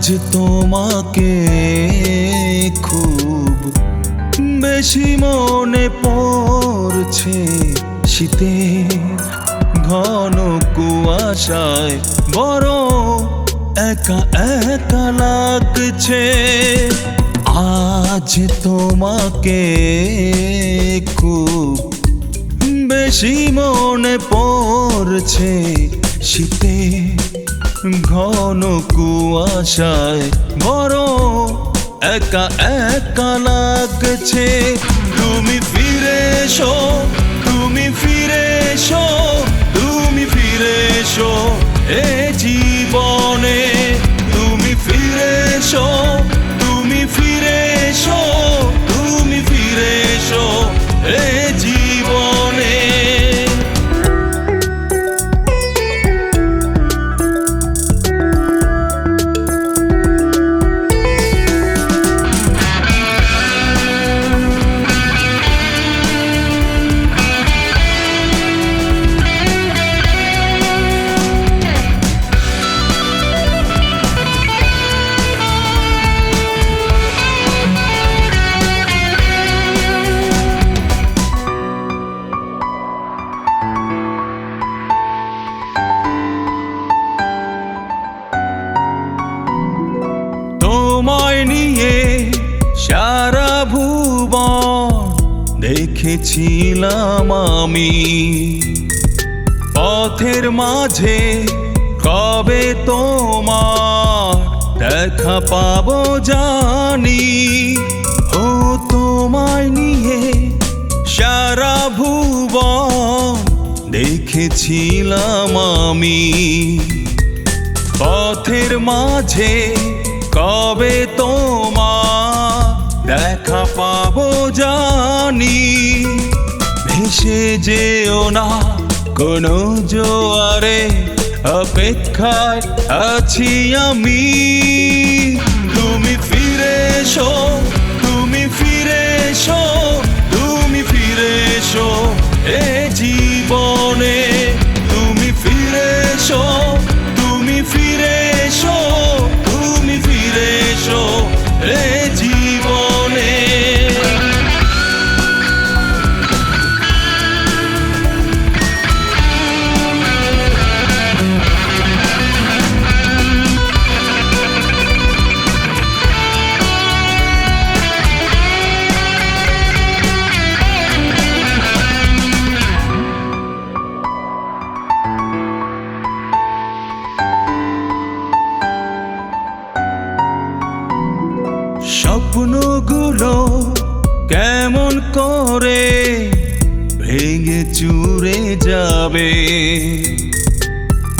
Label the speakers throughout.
Speaker 1: আজ তোমাকে খুব বেশি মনে পড়ছে। শীতের ঘন কুয়াশায় বড় একা একা লাগছে। আজ তোমাকে খুব বেশি মনে পড়ছে। শীতের ঘন কুয়াশায় বড় একা একা লাগছে। তুমি ফিরে এসো, তুমি ফিরে এসো, তুমি ফিরে এসো এ জীবনে। তুমি ফিরে এসো, তুমি ফিরে এসো, তুমি ফিরে এসো এ জীবনে। তোমায় নিয়ে সারা ভুবন দেখেছিলাম আমি। পথের মাঝে কবে তোমার দেখা পাবো জানি। ও তোমায় নিয়ে সারা ভুবন দেখেছিলাম আমি। পথের মাঝে কবে তোমার দেখা পাবো জানি। ভেসে যেও না কোনো জোয়ারে, অপেক্ষায় আছি আমি। তুমি ফিরে এসো, তুমি ফিরে এসো, তুমি ফিরে এসো এ জীবনে। তুমি ফিরে এসো, তুমি ফিরে এসো, তুমি ফিরে এসো এ জীবনে। স্বপ্নগুলো কেমন করে ভেঙে চুরে যাবে।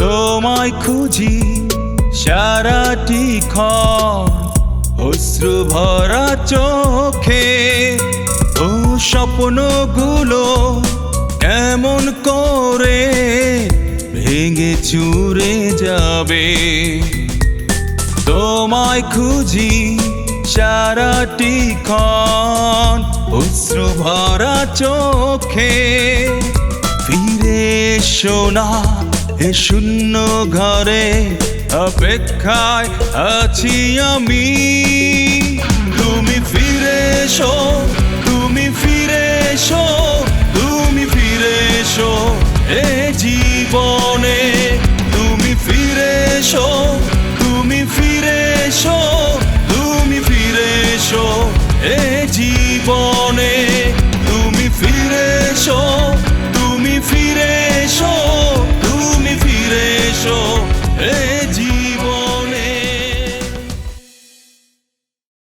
Speaker 1: তোমায় খুঁজি সারাটি ক্ষণ অশ্রু ভরা চোখে। ও স্বপ্নগুলো কেমন করে ভেঙে চুরে যাবে। তোমায় খুঁজি সারাটি ক্ষণ অশ্রু ভরা চোখে। ফিরে এসো না এ শূন্য ঘরে, অপেক্ষায় আছি আমি।